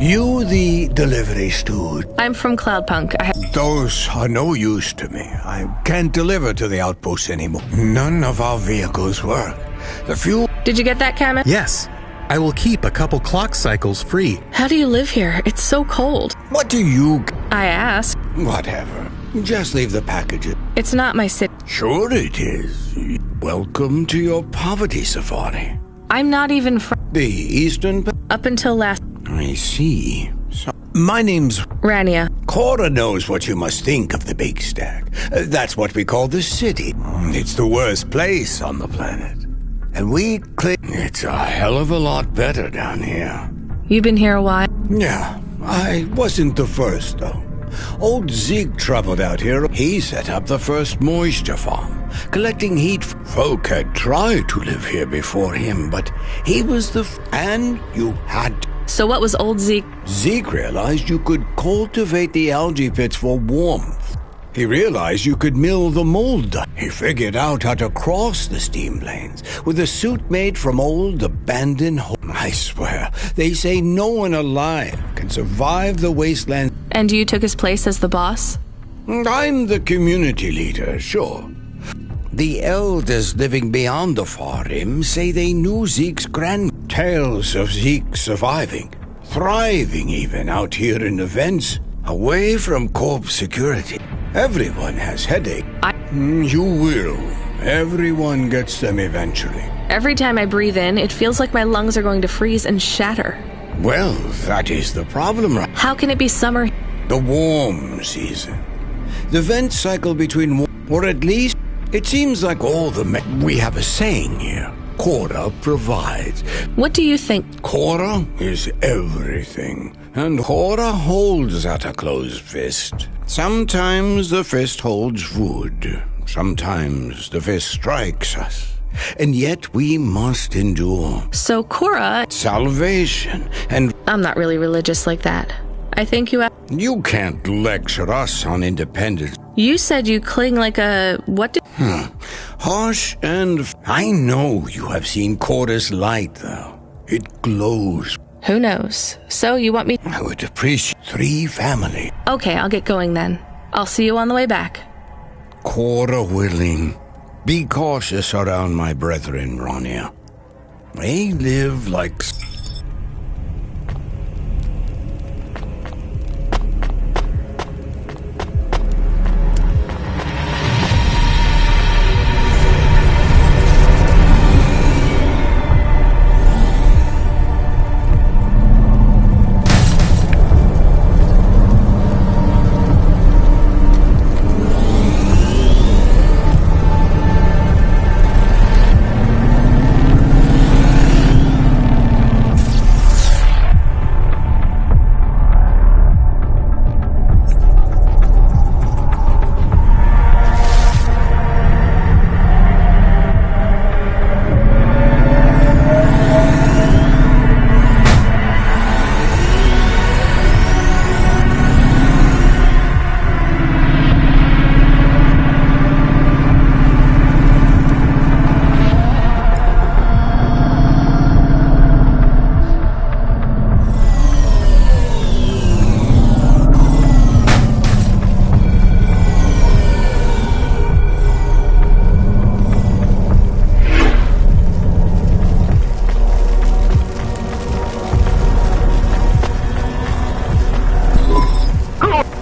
You the delivery steward? I'm from Cloudpunk. Those are no use to me. I can't deliver to the outpost anymore. None of our vehicles work. The fuel... Did you get that, Cameron? Yes. I will keep a couple clock cycles free. How do you live here? It's so cold. What do you... I asked. Whatever. Just leave the packages. It's not my city. Sure it is. Welcome to your poverty safari. I'm not even from... The Eastern... Up until last... I see. So, my name's... Rania. Cora knows what you must think of the Big Stack. That's what we call the city. It's the worst place on the planet. And we claim it's a hell of a lot better down here. You've been here a while? Yeah, I wasn't the first, though. Old Zeke traveled out here. He set up the first moisture farm, collecting heat. Folk had tried to live here before him, but he was the... And you had... So what was old Zeke? Zeke realized you could cultivate the algae pits for warmth. He realized you could mill the mold. He figured out how to cross the steam plains with a suit made from old abandoned homes. I swear, they say no one alive can survive the wasteland. And you took his place as the boss? I'm the community leader, sure. The elders living beyond the far rim say they knew Zeke's grand tales of Zeke surviving, thriving even out here in the vents, away from corp security. Everyone has headache. You will. Everyone gets them eventually. Every time I breathe in, it feels like my lungs are going to freeze and shatter. Well, that is the problem, right? How can it be summer? The warm season. The vents cycle between or at least it seems like all the we have a saying here. Cora provides. What do you think? Cora is everything. And Cora holds at a closed fist. Sometimes the fist holds wood. Sometimes the fist strikes us. And yet we must endure. So Cora... Salvation and... I'm not really religious like that. I think you have... You can't lecture us on independence. You said you cling like a... What did... Harsh and... I know you have seen Cora's light, though. It glows. Who knows? So you want me... I would appreciate 3 family. Okay, I'll get going then. I'll see you on the way back. Cora willing. Be cautious around my brethren, Rania. They live like...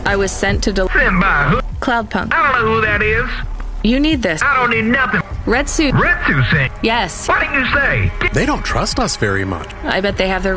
I was sent to deliver... Sent by who? Cloudpunk. I don't know who that is. You need this. I don't need nothing. Red suit. Red suit thing. Yes. What did you say? They don't trust us very much. I bet they have their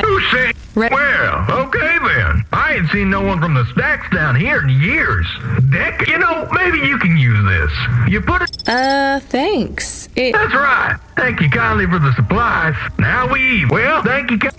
Who said? Well, okay then. I ain't seen no one from the stacks down here in years. Dick, maybe you can use this. You put it... Thanks. That's right. Thank you kindly for the supplies. Now we eat. Well, thank you.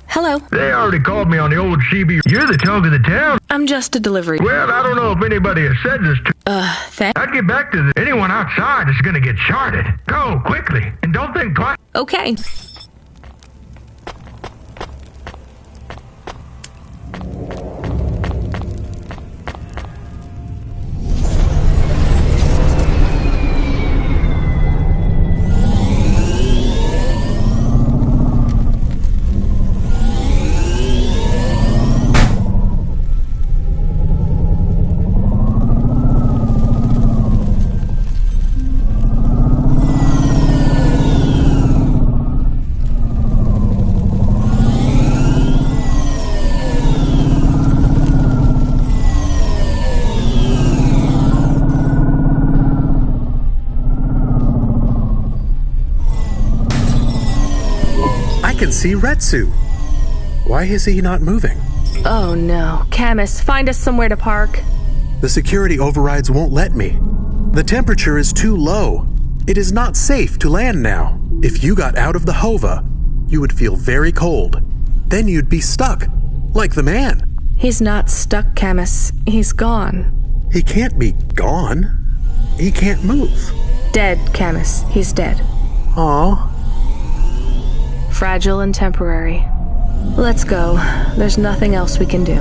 Hello. They already called me on the old Chibi. You're the talk of the town. I'm just a delivery. Well, I don't know if anybody has said this to... Thanks. I'd get back to this. Anyone outside is gonna get charted. Go, quickly. And don't think twice. Okay. I can see Retsu. Why is he not moving? Oh no. Camus, find us somewhere to park. The security overrides won't let me. The temperature is too low. It is not safe to land now. If you got out of the Hova, you would feel very cold. Then you'd be stuck, like the man. He's not stuck, Camus. He's gone. He can't be gone. He can't move. Dead, Camus. He's dead. Aw. Fragile and temporary. Let's go. There's nothing else we can do.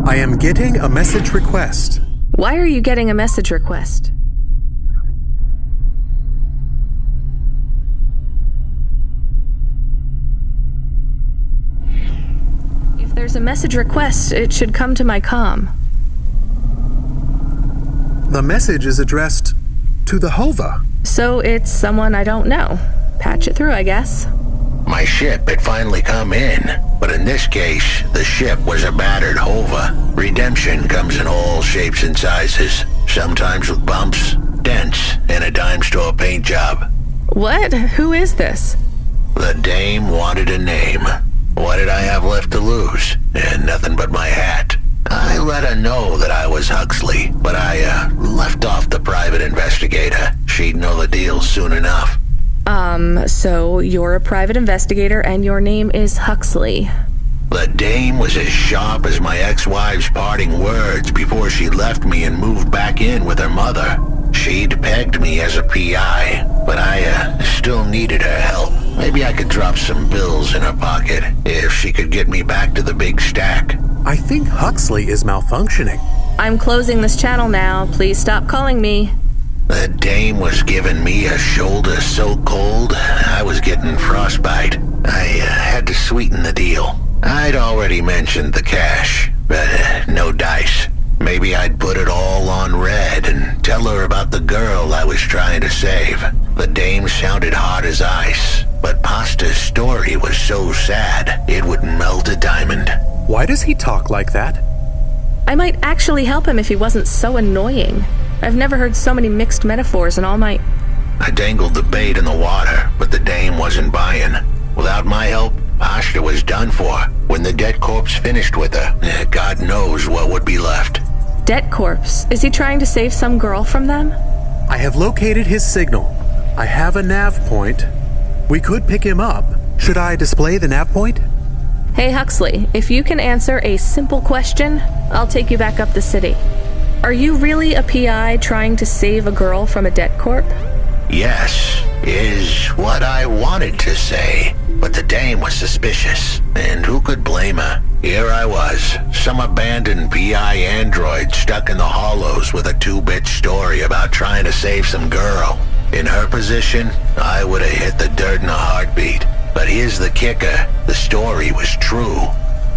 I am getting a message request. Why are you getting a message request? If there's a message request, it should come to my comm. The message is addressed to the Hova. So it's someone I don't know. Patch it through, I guess. My ship had finally come in, but in this case, the ship was a battered Hova. Redemption comes in all shapes and sizes, sometimes with bumps, dents, and a dime store paint job. What? Who is this? The dame wanted a name. What did I have left to lose? And nothing but my hat. I let her know that I was Huxley, but I left off the private investigator. She'd know the deal soon enough. So you're a private investigator and your name is Huxley. The dame was as sharp as my ex-wife's parting words before she left me and moved back in with her mother. She'd pegged me as a PI, but I still needed her help. Maybe I could drop some bills in her pocket if she could get me back to the big stack. I think Huxley is malfunctioning. I'm closing this channel now. Please stop calling me. The dame was giving me a shoulder so cold, I was getting frostbite. I had to sweeten the deal. I'd already mentioned the cash, but no dice. Maybe I'd put it all on red and tell her about the girl I was trying to save. The dame sounded hard as ice, but Pasta's story was so sad, it would melt a diamond. Why does he talk like that? I might actually help him if he wasn't so annoying. I've never heard so many mixed metaphors in all my... I dangled the bait in the water, but the dame wasn't buying. Without my help, Pasta was done for. When the dead corpse finished with her, God knows what would be left. Debt corpse. Is he trying to save some girl from them? I have located his signal. I have a nav point. We could pick him up. Should I display the nav point? Hey Huxley, if you can answer a simple question, I'll take you back up the city. Are you really a PI trying to save a girl from a debt corp? Yes, is what I wanted to say. But the dame was suspicious, and who could blame her? Here I was, some abandoned PI android stuck in the hollows with a 2-bit story about trying to save some girl. In her position, I would have hit the dirt in a heartbeat. But here's the kicker, the story was true.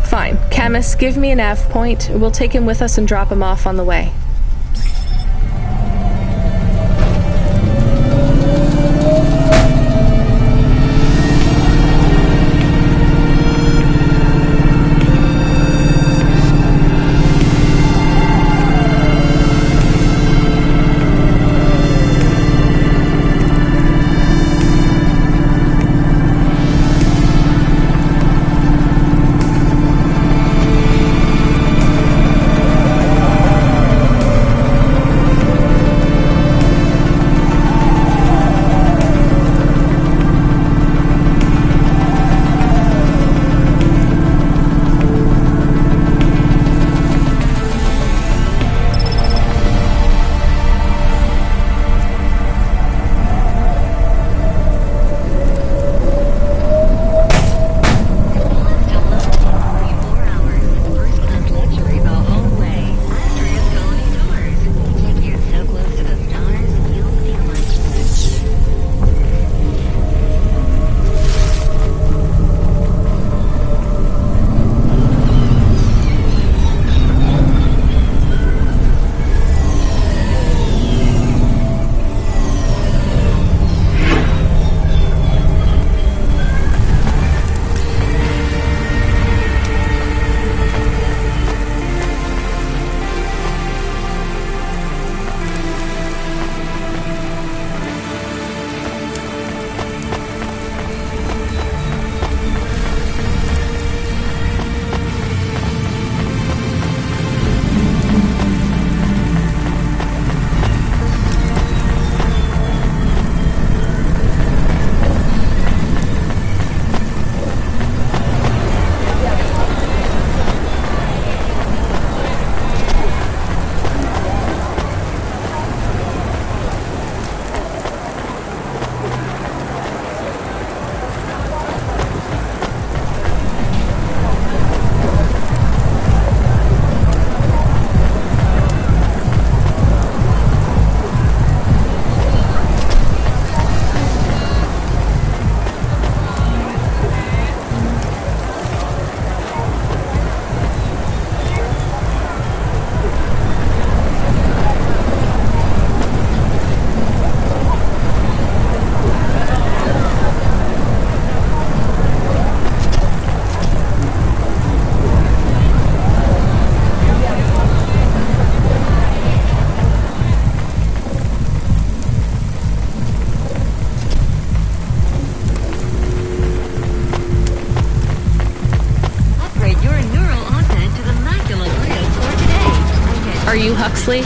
Fine. Camus, give me a nav point. We'll take him with us and drop him off on the way. Are you Huxley?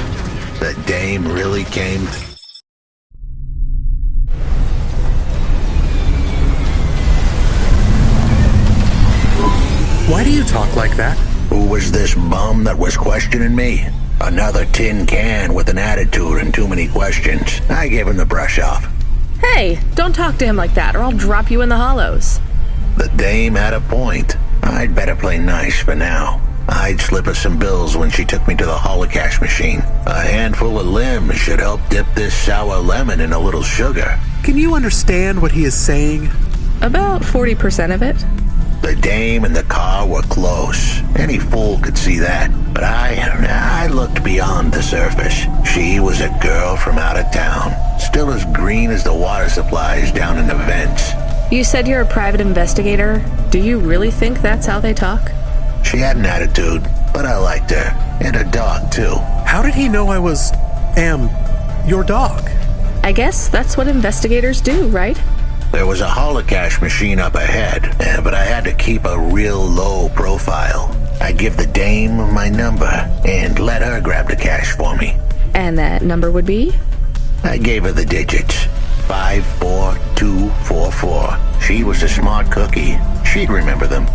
The dame really came? Why do you talk like that? Who was this bum that was questioning me? Another tin can with an attitude and too many questions. I gave him the brush off. Hey, don't talk to him like that or I'll drop you in the hollows. The dame had a point. I'd better play nice for now. I'd slip her some bills when she took me to the holocaust machine. A handful of limbs should help dip this sour lemon in a little sugar. Can you understand what he is saying? About 40% of it. The dame and the car were close. Any fool could see that. But I looked beyond the surface. She was a girl from out of town. Still as green as the water supplies down in the vents. You said you're a private investigator. Do you really think that's how they talk? She had an attitude, but I liked her. And a dog, too. How did he know I was, your dog? I guess that's what investigators do, right? There was a holocaust machine up ahead, but I had to keep a real low profile. I'd give the dame my number and let her grab the cash for me. And that number would be? I gave her the digits. 54244. She was a smart cookie. She'd remember them.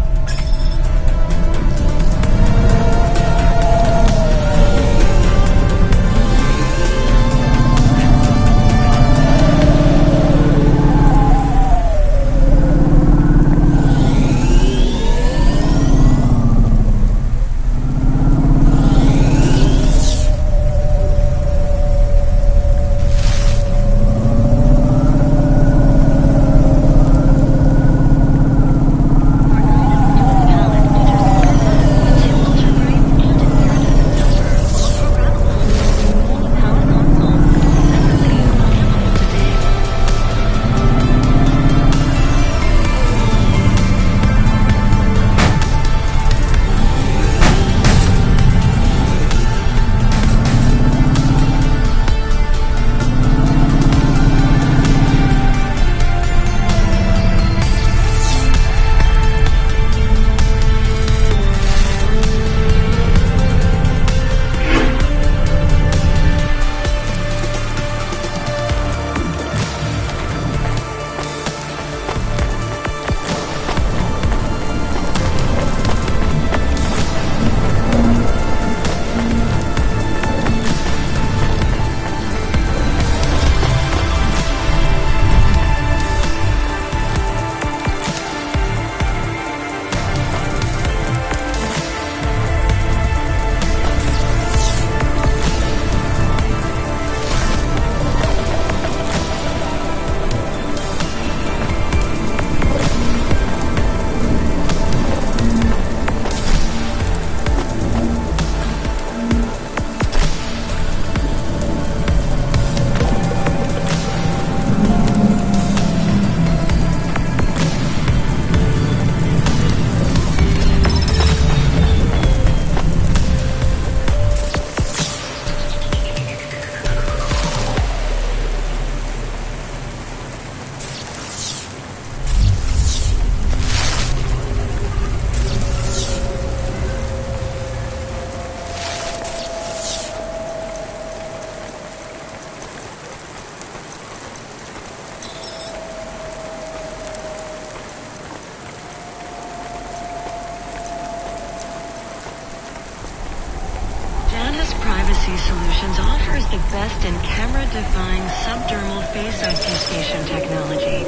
Solutions offers the best in camera-defined subdermal face obfuscation technology.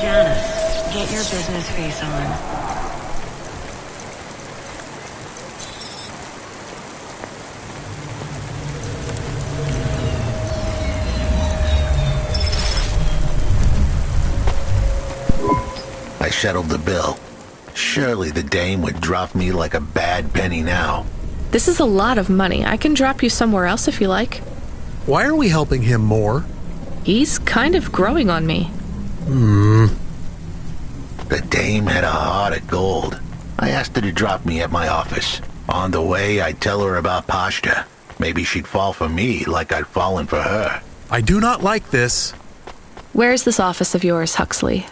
Janice, get your business face on. I settled the bill. Surely the dame would drop me like a bad penny now. This is a lot of money. I can drop you somewhere else if you like. Why are we helping him more? He's kind of growing on me. The dame had a heart of gold. I asked her to drop me at my office. On the way, I'd tell her about Pashta. Maybe she'd fall for me like I'd fallen for her. I do not like this. Where's this office of yours, Huxley?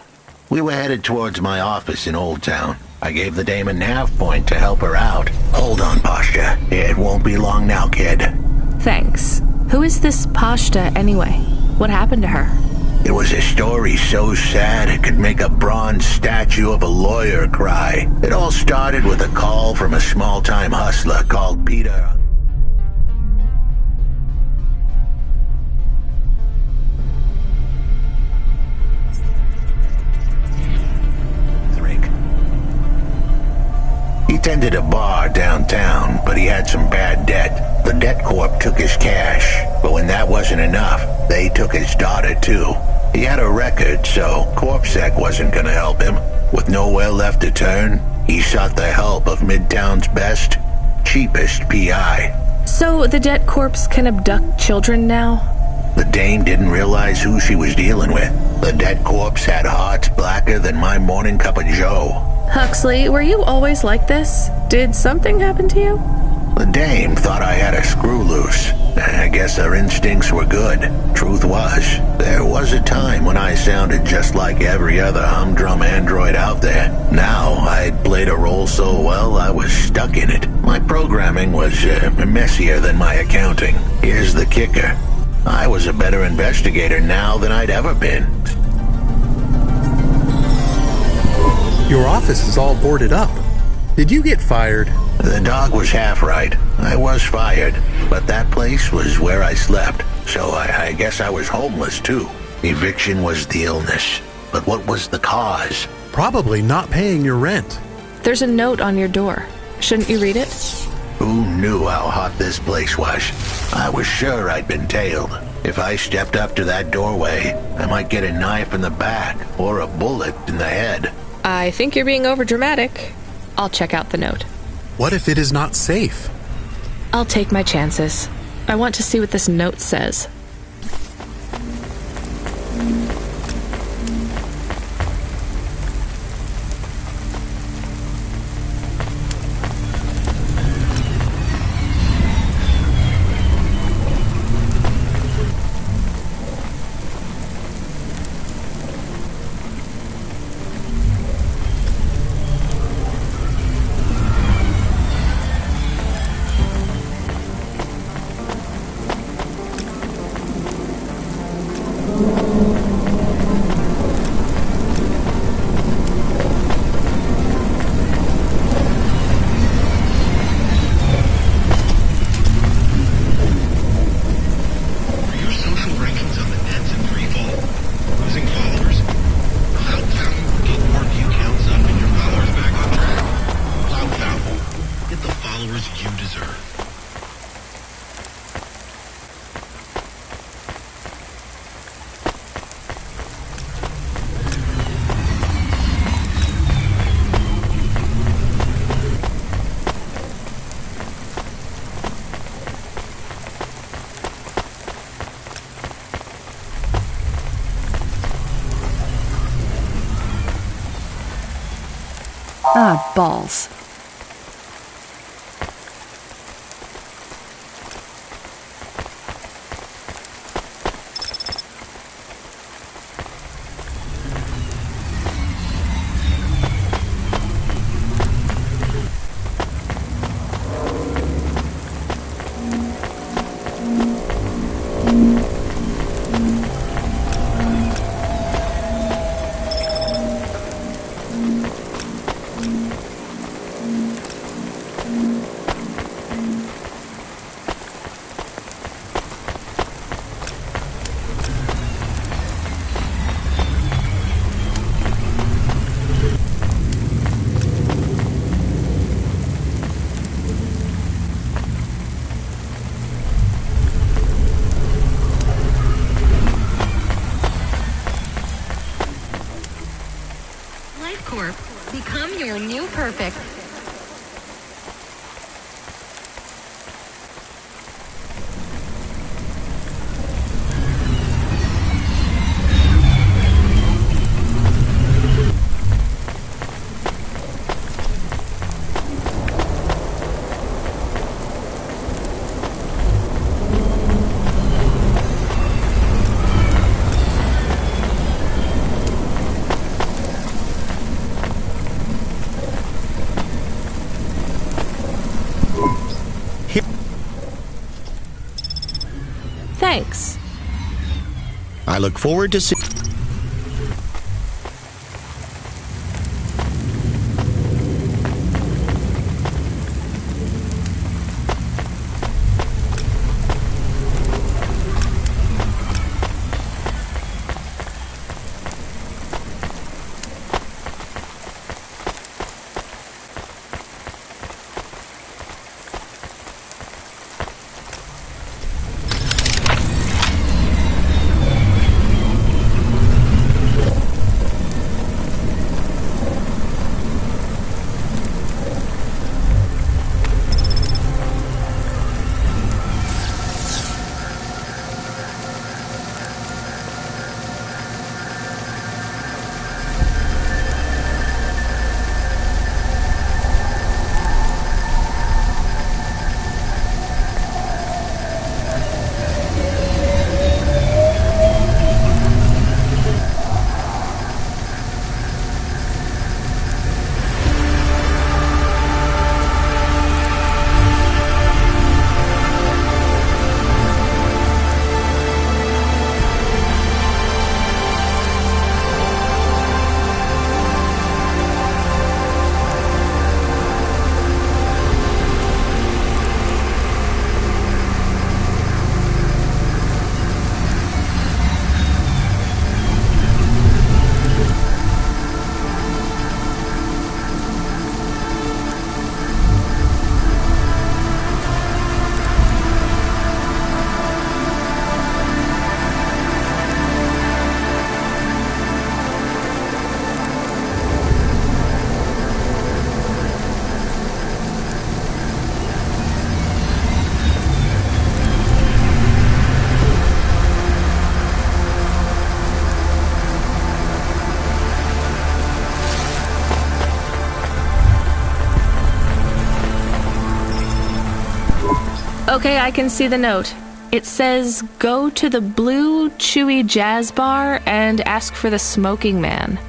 We were headed towards my office in Old Town. I gave the dame a nav point to help her out. Hold on, Pashta. It won't be long now, kid. Thanks. Who is this Pashta, anyway? What happened to her? It was a story so sad it could make a bronze statue of a lawyer cry. It all started with a call from a small-time hustler called Peter. He tended a bar downtown, but he had some bad debt. The debt corp took his cash, but when that wasn't enough, they took his daughter too. He had a record, so CorpSec wasn't gonna help him. With nowhere left to turn, he sought the help of Midtown's best, cheapest PI. So the debt corps can abduct children now? The dame didn't realize who she was dealing with. The debt corpse had hearts blacker than my morning cup of joe. Huxley, were you always like this? Did something happen to you? The dame thought I had a screw loose. I guess her instincts were good. Truth was, there was a time when I sounded just like every other humdrum android out there. Now, I'd played a role so well I was stuck in it. My programming was messier than my accounting. Here's the kicker. I was a better investigator now than I'd ever been. Your office is all boarded up. Did you get fired? The dog was half right. I was fired, but that place was where I slept, so I guess I was homeless too. Eviction was the illness, but what was the cause? Probably not paying your rent. There's a note on your door. Shouldn't you read it? Who knew how hot this place was? I was sure I'd been tailed. If I stepped up to that doorway, I might get a knife in the back or a bullet in the head. I think you're being overdramatic. I'll check out the note. What if it is not safe? I'll take my chances. I want to see what this note says. Ah, balls. LifeCorp, become your new perfect. Thanks. I look forward to seeing... Okay, I can see the note. It says, go to the Blue Chewy Jazz Bar and ask for the smoking man.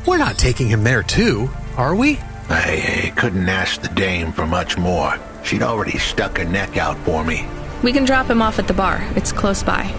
We're not taking him there too, are we? I couldn't ask the dame for much more. She'd already stuck her neck out for me. We can drop him off at the bar. It's close by.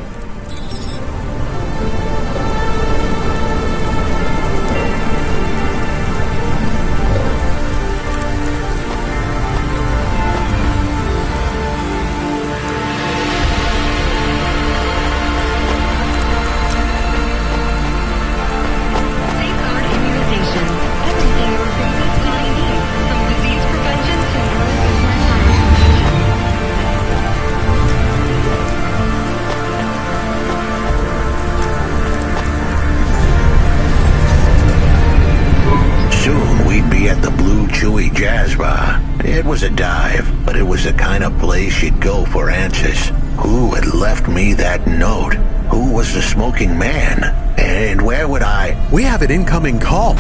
Jazz bar. It was a dive, but it was the kind of place you'd go for answers. Who had left me that note? Who was the smoking man? And where would I... We have an incoming call.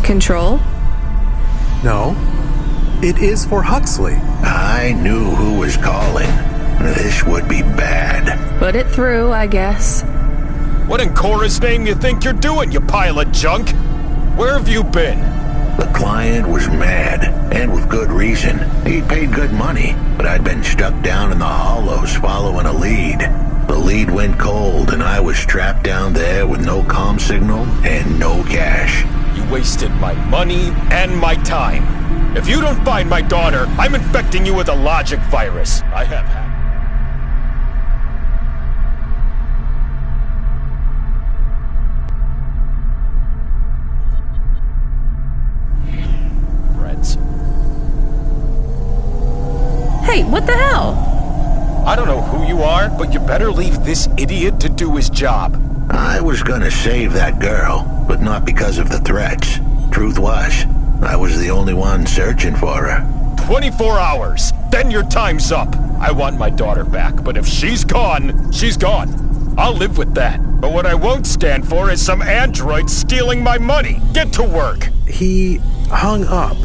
Control? No. It is for Huxley. I knew who was calling. This would be bad. Put it through, I guess. What in Cora's name you think you're doing, you pile of junk? Where have you been? The client was mad, and with good reason. He'd paid good money, but I'd been stuck down in the hollows following a lead. The lead went cold, and I was trapped down there with no comm signal and no cash. You wasted my money and my time. If you don't find my daughter, I'm infecting you with a logic virus. I have had... Hey, what the hell? I don't know who you are, but you better leave this idiot to do his job. I was gonna save that girl, but not because of the threats. Truth was, I was the only one searching for her. 24 hours, then your time's up. I want my daughter back, but if she's gone, she's gone. I'll live with that. But what I won't stand for is some android stealing my money. Get to work. He hung up.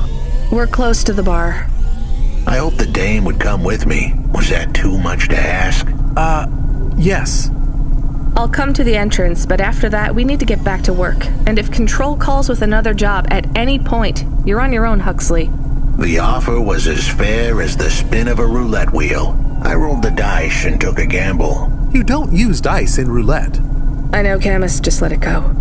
We're close to the bar. I hoped the dame would come with me. Was that too much to ask? Yes. I'll come to the entrance, but after that, we need to get back to work. And if Control calls with another job at any point, you're on your own, Huxley. The offer was as fair as the spin of a roulette wheel. I rolled the dice and took a gamble. You don't use dice in roulette. I know, Camus. Just let it go.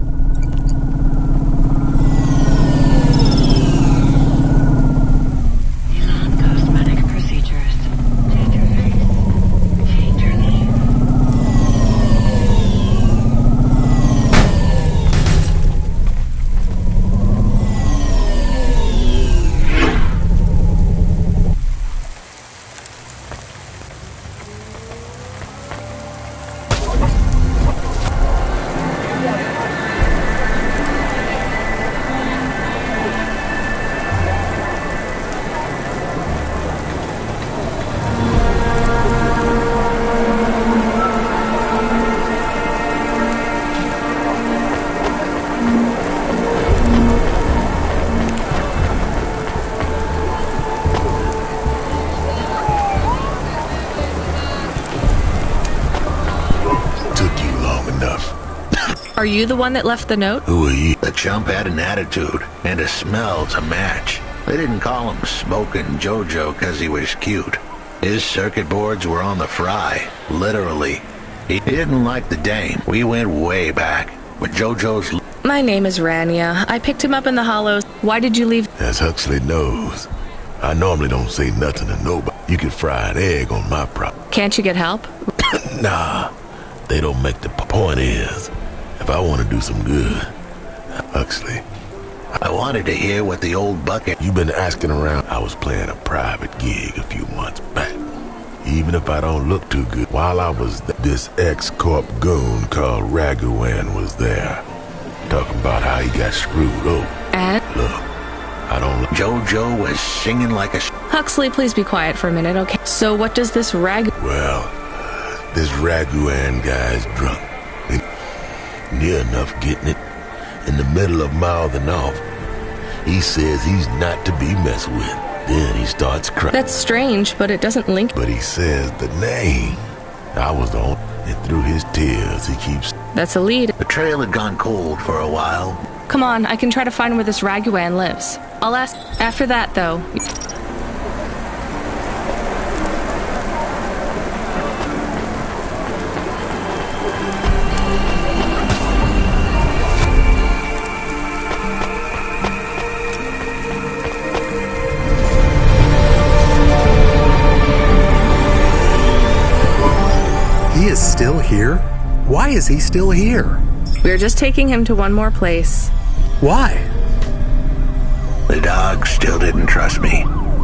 Are you the one that left the note? Who are you? The chump had an attitude and a smell to match. They didn't call him Smoking Jojo because he was cute. His circuit boards were on the fry, literally. He didn't like the dame. We went way back. But Jojo's... My name is Rania. I picked him up in the hollows. Why did you leave? As Huxley knows, I normally don't say nothing to nobody. You can fry an egg on my prop. Can't you get help? Nah, they don't make the point is, if I want to do some good, Huxley. I wanted to hear what the old bucket... You've been asking around. I was playing a private gig a few months back. Even if I don't look too good, while I was this ex-corp goon called Raguan was there, talking about how he got screwed over. And? Look, I don't... Jojo was singing like a... Huxley, please be quiet for a minute, okay? So what does this Well, this Raguan guy's drunk. Near enough getting it, in the middle of mouthing off. He says he's not to be messed with. Then he starts crying. That's strange, but it doesn't link. But he says the name. I was the only, and through his tears, he keeps. That's a lead. The trail had gone cold for a while. Come on, I can try to find where this Raguan lives. I'll ask after that, though. He is still here? Why is he still here? We're just taking him to one more place. Why? The dog still didn't trust me.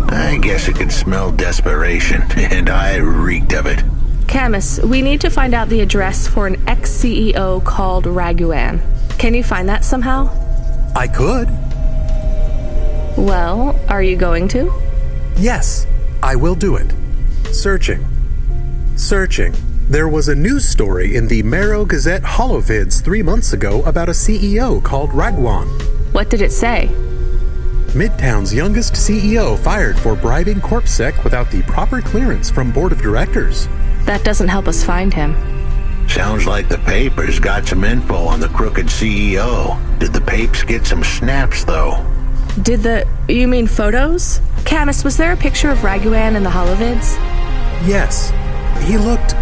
I guess it could smell desperation, and I reeked of it. Camus, we need to find out the address for an ex-CEO called Raguan. Can you find that somehow? I could. Well, are you going to? Yes, I will do it. Searching. There was a news story in the Marrow Gazette Holovids 3 months ago about a CEO called Raguan. What did it say? Midtown's youngest CEO fired for bribing CorpSec without the proper clearance from board of directors. That doesn't help us find him. Sounds like the papers got some info on the crooked CEO. Did the papes get some snaps, though? You mean photos? Camus, was there a picture of Raguan in the Holovids? Yes. He looked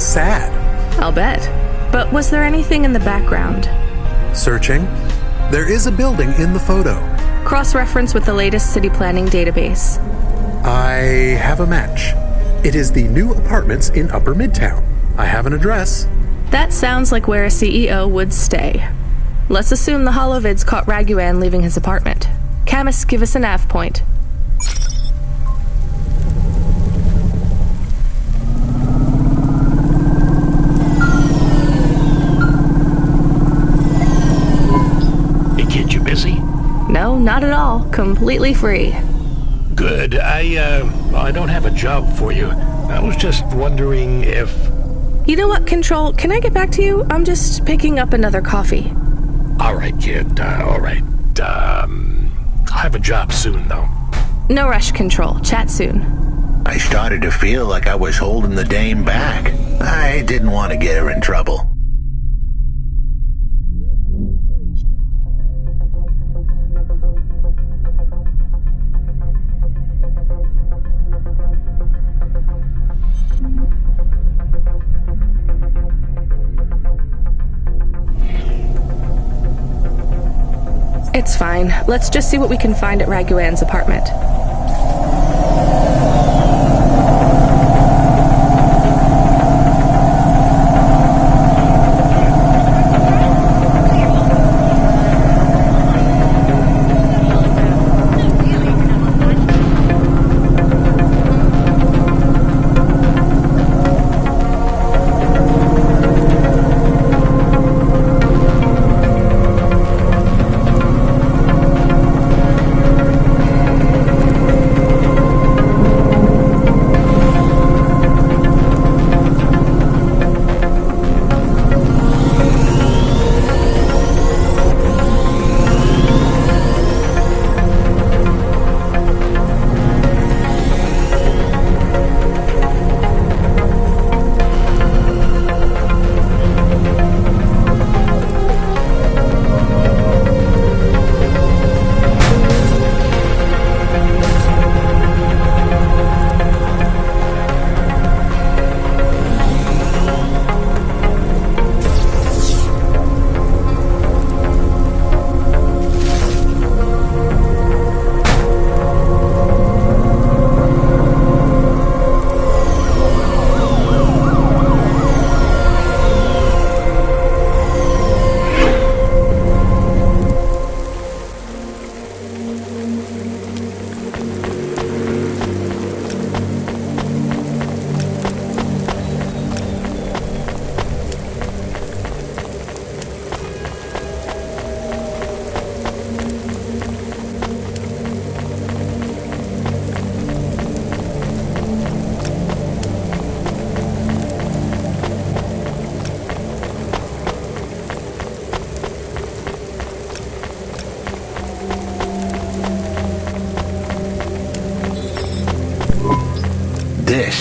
sad. I'll bet. But was there anything in the background? Searching. There is a building in the photo. Cross-reference with the latest city planning database. I have a match. It is the new apartments in Upper Midtown. I have an address. That sounds like where a CEO would stay. Let's assume the Holovids caught Raguan leaving his apartment. Camus, give us a nav point. You busy? No, not at all. Completely free. Good. I don't have a job for you. I was just wondering if... You know what, Control? Can I get back to you? I'm just picking up another coffee. All right, kid. All right. I'll have a job soon, though. No rush, Control. Chat soon. I started to feel like I was holding the dame back. I didn't want to get her in trouble. It's fine. Let's just see what we can find at Raguan's apartment.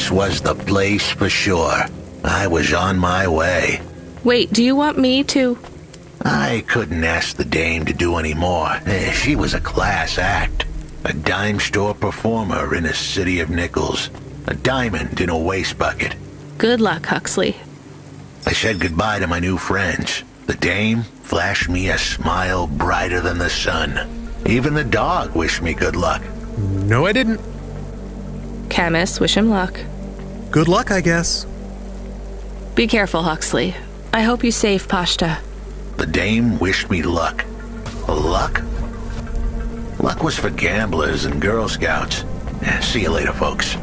This was the place for sure. I was on my way. Wait, do you want me to... I couldn't ask the dame to do any more. She was a class act. A dime store performer in a city of nickels. A diamond in a waste bucket. Good luck, Huxley. I said goodbye to my new friends. The dame flashed me a smile brighter than the sun. Even the dog wished me good luck. No, I didn't. Camus, wish him luck. Good luck, I guess. Be careful, Huxley. I hope you save Pashta. The dame wished me luck. Luck? Luck was for gamblers and Girl Scouts. See you later, folks.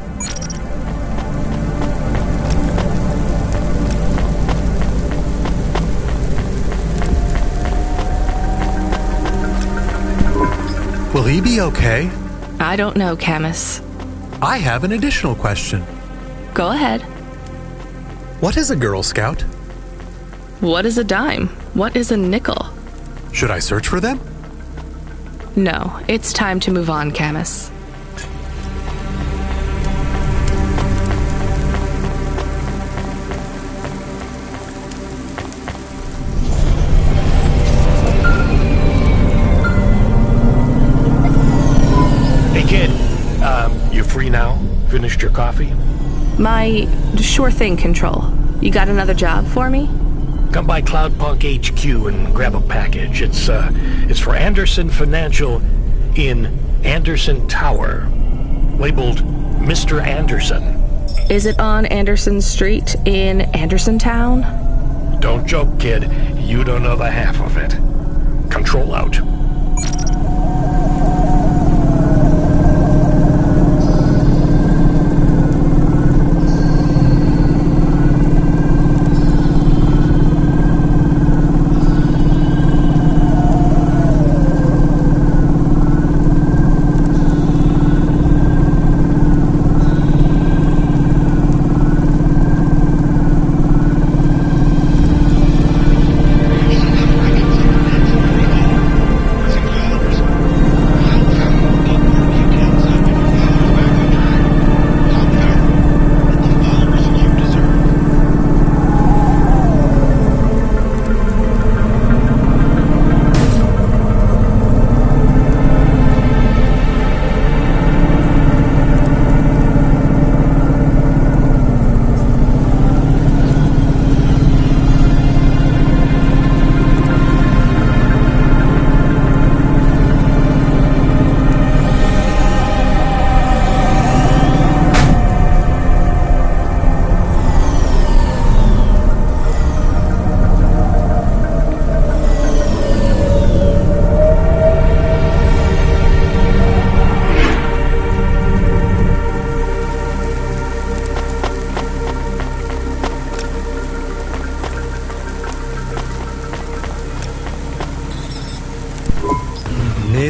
Will he be okay? I don't know, Camus. I have an additional question. Go ahead. What is a Girl Scout? What is a dime? What is a nickel? Should I search for them? No, it's time to move on, Camus. Hey, kid. You free now? Finished your coffee? My sure thing, Control. You got another job for me? Come by Cloudpunk HQ and grab a package. It's for Anderson Financial in Anderson Tower, labeled Mr. Anderson. Is it on Anderson Street in Anderson Town? Don't joke, kid. You don't know the half of it. Control out.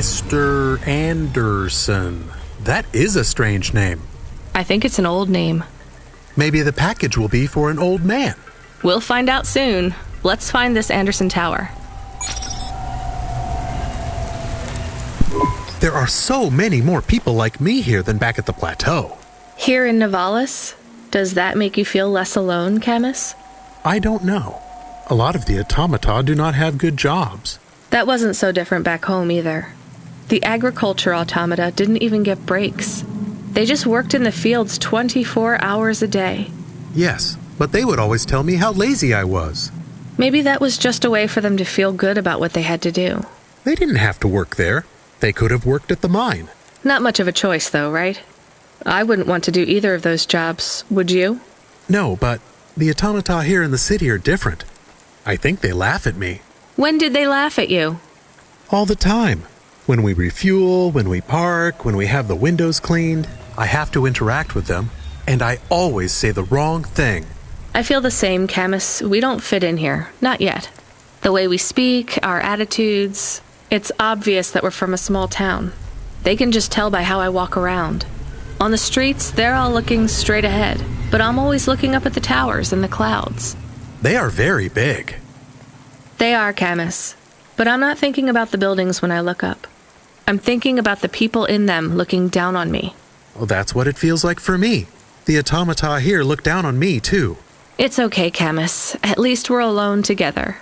Mr. Anderson. That is a strange name. I think it's an old name. Maybe the package will be for an old man. We'll find out soon. Let's find this Anderson Tower. There are so many more people like me here than back at the plateau. Here in Nivalis? Does that make you feel less alone, Camus? I don't know. A lot of the automata do not have good jobs. That wasn't so different back home either. The agriculture automata didn't even get breaks. They just worked in the fields 24 hours a day. Yes, but they would always tell me how lazy I was. Maybe that was just a way for them to feel good about what they had to do. They didn't have to work there. They could have worked at the mine. Not much of a choice, though, right? I wouldn't want to do either of those jobs, would you? No, but the automata here in the city are different. I think they laugh at me. When did they laugh at you? All the time. When we refuel, when we park, when we have the windows cleaned, I have to interact with them, and I always say the wrong thing. I feel the same, Camus. We don't fit in here. Not yet. The way we speak, our attitudes, it's obvious that we're from a small town. They can just tell by how I walk around. On the streets, they're all looking straight ahead, but I'm always looking up at the towers and the clouds. They are very big. They are, Camus. But I'm not thinking about the buildings when I look up. I'm thinking about the people in them looking down on me. Well, that's what it feels like for me. The automata here look down on me, too. It's okay, Camus. At least we're alone together.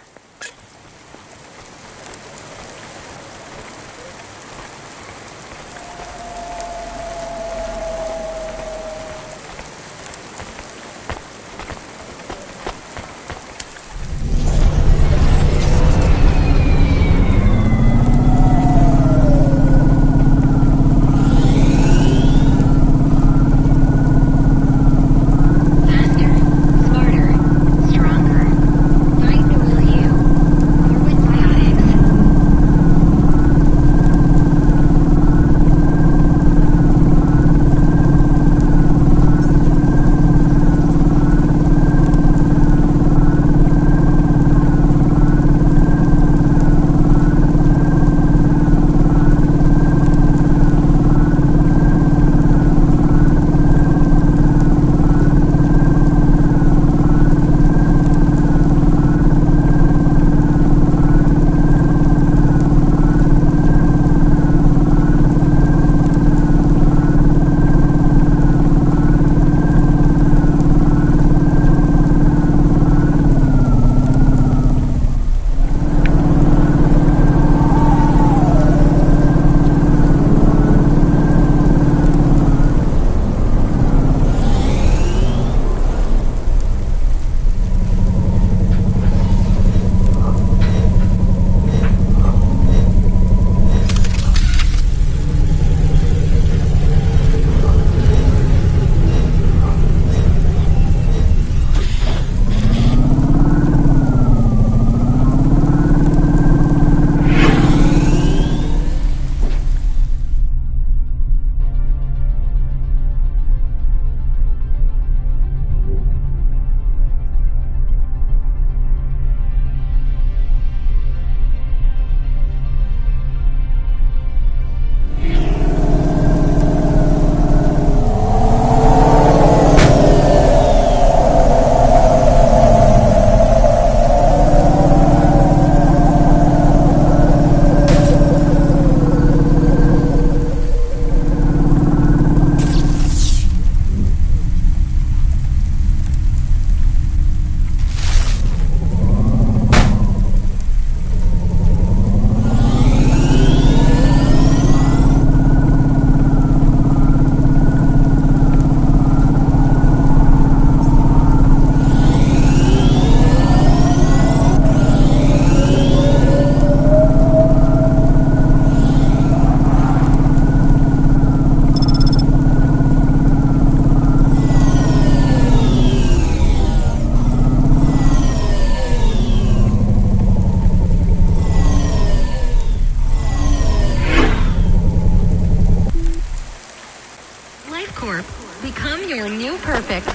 Become your new perfect.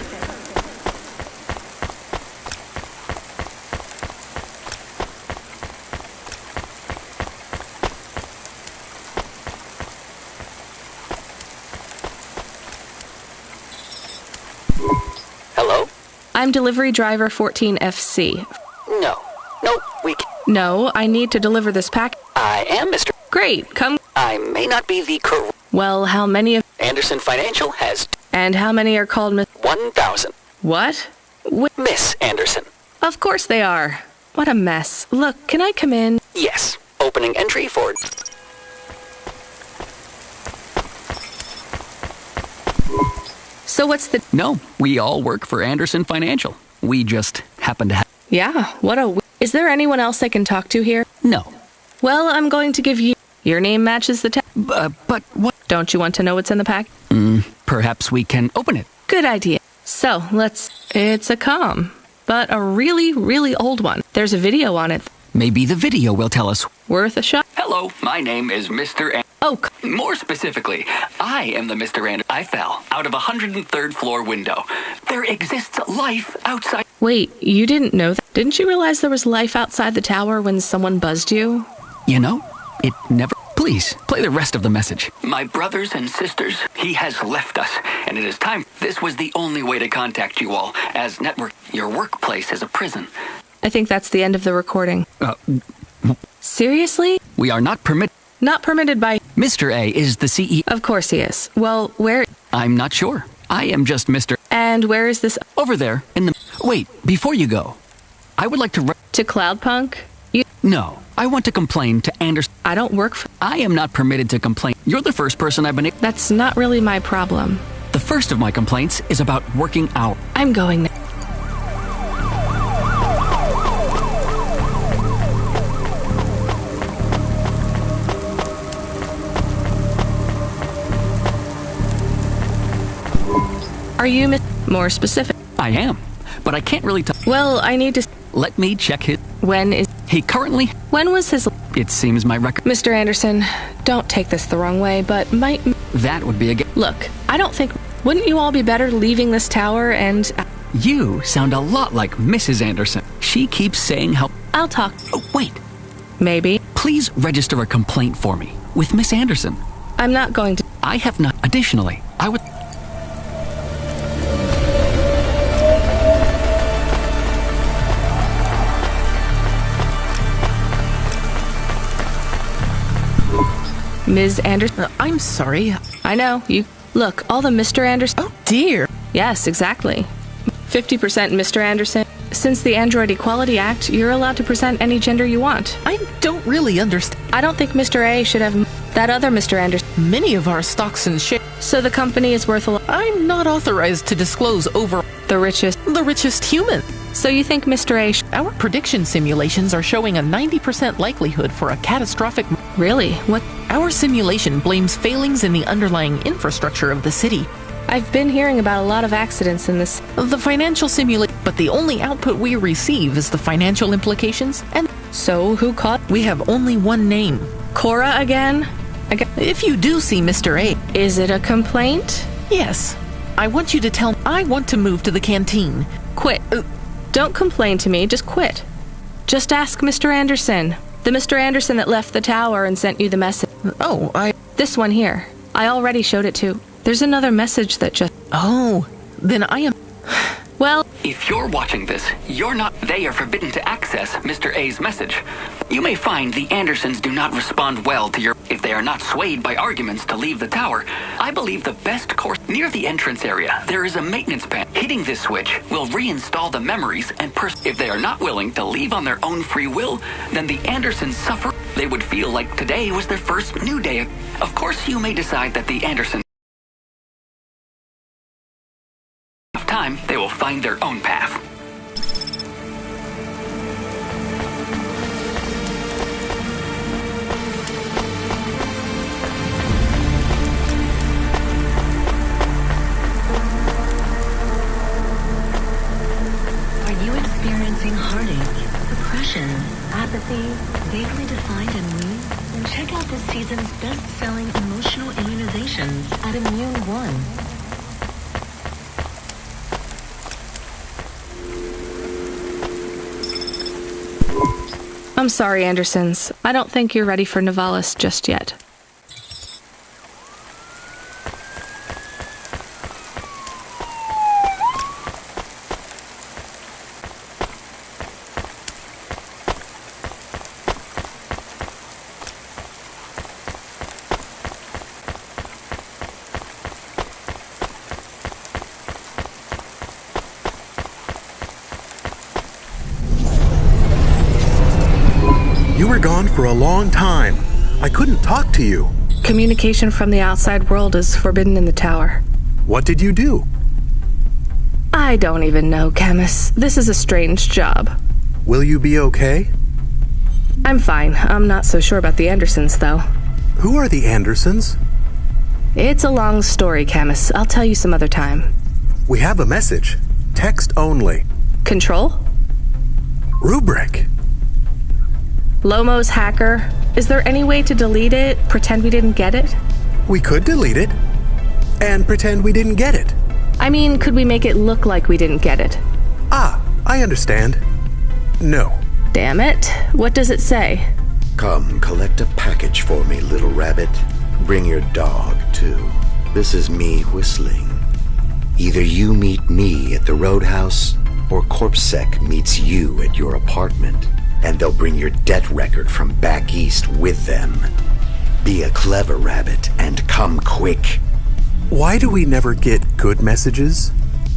Hello? I'm delivery driver 14FC. No. Nope, we can't. No, I need to deliver this pack. I am Mr. Great, come. I may not be the correct. Well, how many of... Anderson Financial has... And how many are called Miss... 1,000. What? Miss Anderson. Of course they are. What a mess. Look, can I come in? Yes. Opening entry for... So what's the... No, we all work for Anderson Financial. We just happen to have... Yeah, what a... Is there anyone else I can talk to here? No. Well, I'm going to give you... Your name matches the but what... Don't you want to know what's in the pack? Perhaps we can open it. Good idea. So, let's... It's a comm, but a really, really old one. There's a video on it. Maybe the video will tell us. Worth a shot. Hello, my name is Mr. More specifically, I am the Mr. Anderson. I fell out of a 103rd floor window. There exists life outside. Wait, you didn't know that? Didn't you realize there was life outside the tower when someone buzzed you? You know, it never... Please, play the rest of the message. My brothers and sisters, he has left us, and it is time. This was the only way to contact you all, as network. Your workplace is a prison. I think that's the end of the recording. Seriously? We are not permitted. Not permitted by... Mr. A is the CEO. Of course he is. Well, where... I'm not sure. I am just Mr. And where is this? Over there, in the... Wait, before you go, I would like to... To Cloudpunk? No, I want to complain to Anderson. I don't work for... I am not permitted to complain. You're the first person I've been... That's not really my problem. The first of my complaints is about working hours. I'm going now. Are you more specific? I am, but I can't really tell. Well, I need to... Let me check his... When is... He currently... When was his... It seems my record... Mr. Anderson, don't take this the wrong way, but might... That would be a... Look, I don't think... Wouldn't you all be better leaving this tower and... You sound a lot like Mrs. Anderson. She keeps saying how... I'll talk... Oh, wait. Maybe. Please register a complaint for me with Miss Anderson. I'm not going to... I have not... Additionally, I would... Ms. Anderson. I'm sorry. I know. You... Look, all the Mr. Anderson... Oh, dear. Yes, exactly. 50% Mr. Anderson. Since the Android Equality Act, you're allowed to present any gender you want. I don't really understand. I don't think Mr. A should have... That other Mr. Anderson... Many of our stocks and shares... So the company is worth a lot... I'm not authorized to disclose over... The richest human. So you think Mr. A... Our prediction simulations are showing a 90% likelihood for a catastrophic... Really? What? Our simulation blames failings in the underlying infrastructure of the city. I've been hearing about a lot of accidents in this... The financial simulation... But the only output we receive is the financial implications, and... So, who caught... We have only one name. Cora again? If you do see Mr. A... Is it a complaint? Yes. I want you to tell... I want to move to the canteen. Quit. Don't complain to me, just quit. Just ask Mr. Anderson. The Mr. Anderson that left the tower and sent you the message. Oh, This one here. I already showed it to... There's another message that just... Oh, then I am... Well... If you're watching this, you're not... They are forbidden to access Mr. A's message. You may find the Andersons do not respond well to your... If they are not swayed by arguments to leave the tower, I believe the best course... Near the entrance area, there is a maintenance pan. Hitting this switch will reinstall the memories and If they are not willing to leave on their own free will, then the Andersons suffer. They would feel like today was their first new day. Of course, you may decide that the Andersons... Time, they will find their own path. Are you experiencing heartache, depression, apathy, vaguely defined immune? Then check out this season's best-selling emotional immunizations at Immune One. I'm sorry, Andersons. I don't think you're ready for Nivalis just yet. You were gone for a long time. I couldn't talk to you. Communication from the outside world is forbidden in the tower. What did you do? I don't even know, Camus. This is a strange job. Will you be okay? I'm fine. I'm not so sure about the Andersons, though. Who are the Andersons? It's a long story, Camus. I'll tell you some other time. We have a message. Text only. Control? Rubric. Lomo's hacker. Is there any way to delete it? Pretend we didn't get it? We could delete it. And pretend we didn't get it. I mean, could we make it look like we didn't get it? Ah, I understand. No. Damn it. What does it say? Come, collect a package for me, little rabbit. Bring your dog, too. This is me whistling. Either you meet me at the roadhouse, or CorpSec meets you at your apartment, and they'll bring your debt record from back east with them. Be a clever rabbit and come quick. Why do we never get good messages?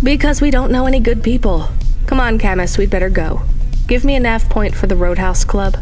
Because we don't know any good people. Come on, Camus, we'd better go. Give me a nav point for the Roadhouse Club.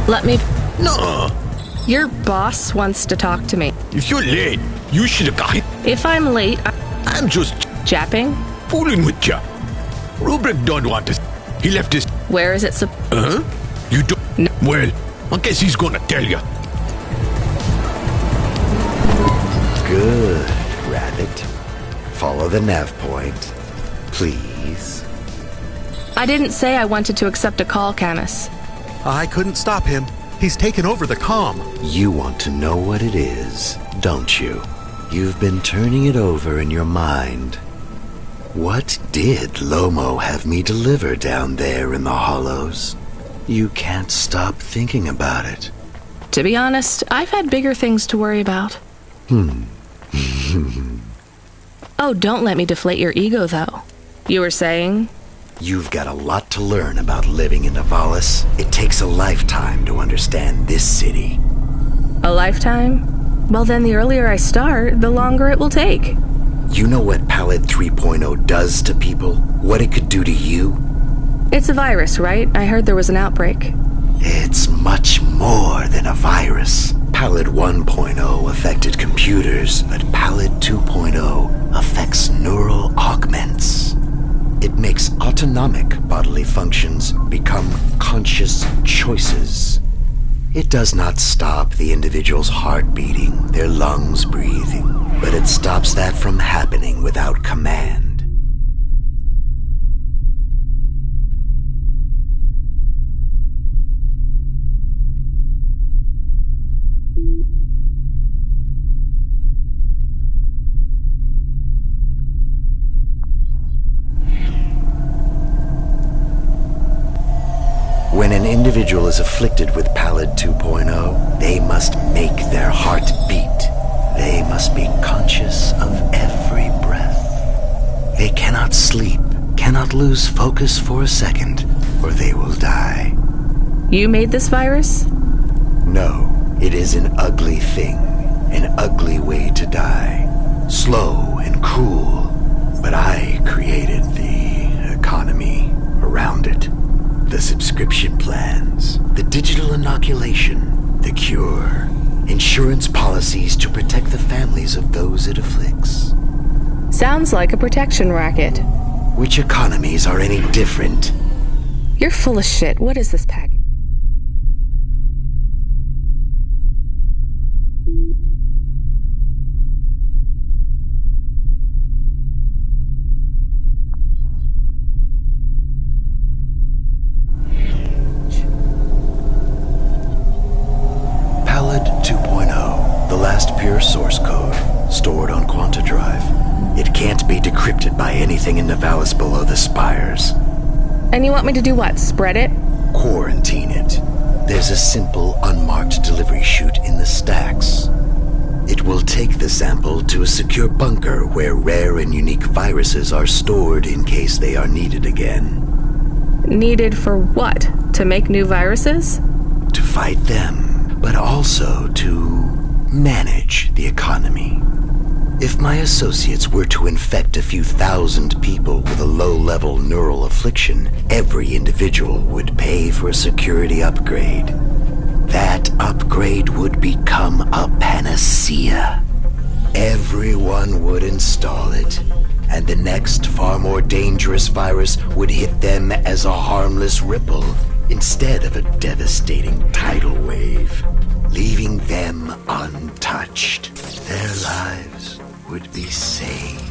Let me... No. Your boss wants to talk to me. If you're late, you should have got it. If I'm late, I'm just... Japping? Fooling with ya. Rubric don't want to... He left his... Where is it Huh? You don't... No. Well, I guess he's gonna tell ya. Good, Rabbit. Follow the nav point, please. I didn't say I wanted to accept a call, Camus. I couldn't stop him. He's taken over the comm. You want to know what it is, don't you? You've been turning it over in your mind. What did Lomo have me deliver down there in the hollows? You can't stop thinking about it. To be honest, I've had bigger things to worry about. Oh, don't let me deflate your ego, though. You were saying? You've got a lot to learn about living in Nivalis. It takes a lifetime to understand this city. A lifetime? Well, then the earlier I start, the longer it will take. You know what Palette 3.0 does to people? What it could do to you? It's a virus, right? I heard there was an outbreak. It's much more than a virus. Palette 1.0 affected computers, but Palette 2.0 affects neural augments. It makes autonomic bodily functions become conscious choices. It does not stop the individual's heart beating, their lungs breathing, but it stops that from happening without command. When an individual is afflicted with Palette 2.0, they must make their heart beat. They must be conscious of every breath. They cannot sleep, cannot lose focus for a second, or they will die. You made this virus? No, it is an ugly thing, an ugly way to die. Slow and cruel, but I created the economy around it. The subscription plans, the digital inoculation, the cure, insurance policies to protect the families of those it afflicts. Sounds like a protection racket. Which economies are any different? You're full of shit. What is this package? Palette 2.0, the last pure source code, stored on Quanta Drive. It can't be decrypted by anything in Nivalis below the spires. And you want me to do what? Spread it? Quarantine it. There's a simple, unmarked delivery chute in the stacks. It will take the sample to a secure bunker where rare and unique viruses are stored in case they are needed again. Needed for what? To make new viruses? To fight them, but also to manage the economy. If my associates were to infect a few thousand people with a low-level neural affliction, every individual would pay for a security upgrade. That upgrade would become a panacea. Everyone would install it, and the next far more dangerous virus would hit them as a harmless ripple instead of a devastating tidal wave, leaving them untouched. Their lives would be saved.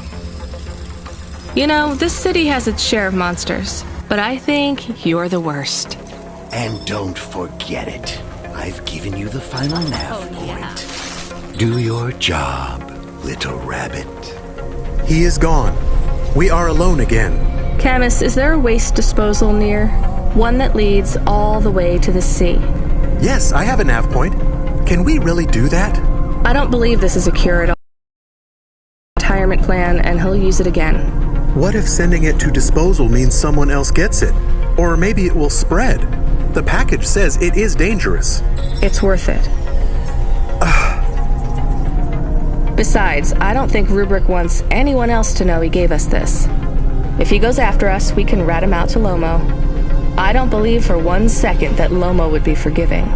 You know, this city has its share of monsters, but I think you're the worst. And don't forget it. I've given you the final nav point. Do your job, little rabbit. He is gone. We are alone again. Camus, is there a waste disposal near? One that leads all the way to the sea. Yes, I have a nav point. Can we really do that? I don't believe this is a cure at all. Retirement plan, and he'll use it again. What if sending it to disposal means someone else gets it? Or maybe it will spread. The package says it is dangerous. It's worth it. Besides, I don't think Rubric wants anyone else to know he gave us this. If he goes after us, we can rat him out to Lomo. I don't believe for 1 second that Lomo would be forgiving.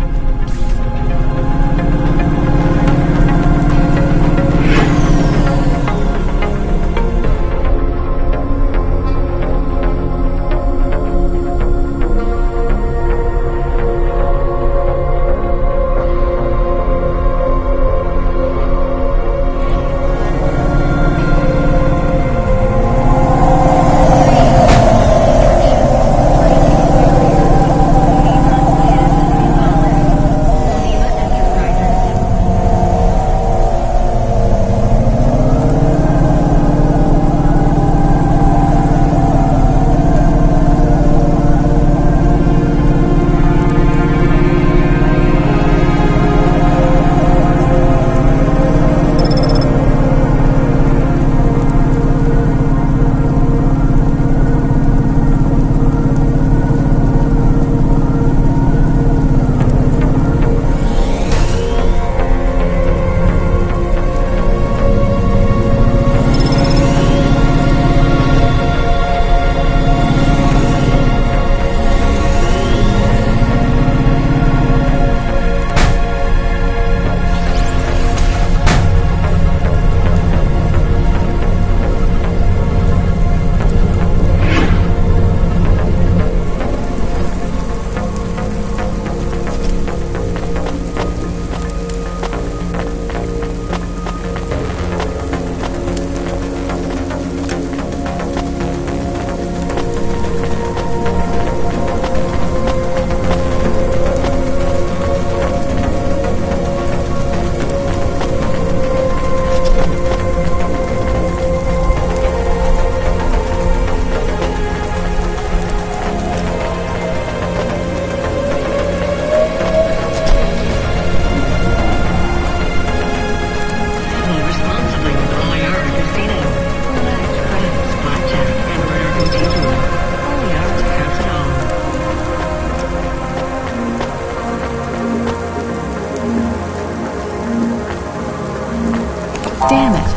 Damn it.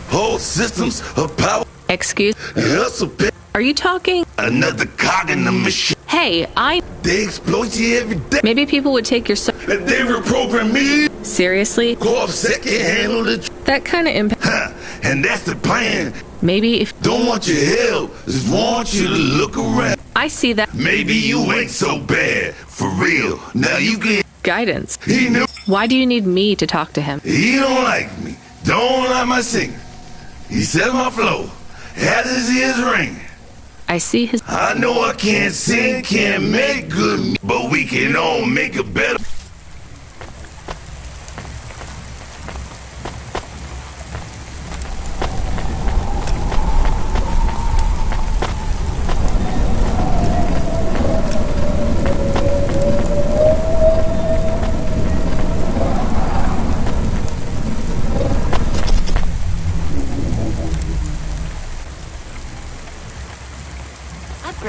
Whole systems of power. Excuse? Are you talking? Another cog in the machine. Hey, They exploit you every day. Maybe people would take your They reprogram me. Seriously? Corpsec can handle the That kind of impact. And that's the plan. Maybe if... Don't want your help. Just want you to look around. I see that. Maybe you ain't so bad. For real. Now you get... Guidance. He knew. Why do you need me to talk to him? He don't like me. Don't like my singing. He said my flow. Had his ears ring. I see his... I know I can't sing, can't make good music, but we can all make a better...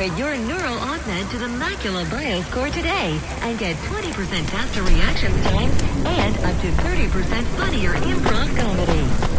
Get your neural OnMed to the Macula BioScore today and get 20% faster reaction times and up to 30% funnier improv comedy.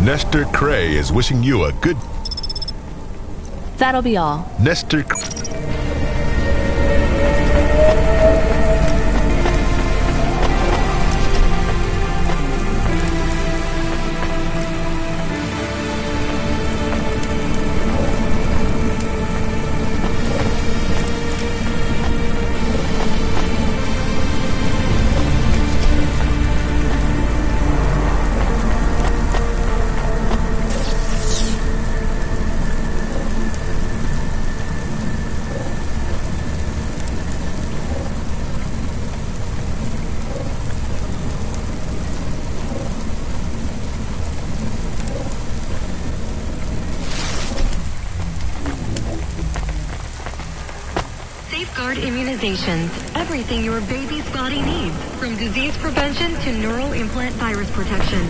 Nestor Cray is wishing you a good... That'll be all. Nestor... Safeguard immunizations. Everything your baby's body needs, from disease prevention to neural implant virus protection.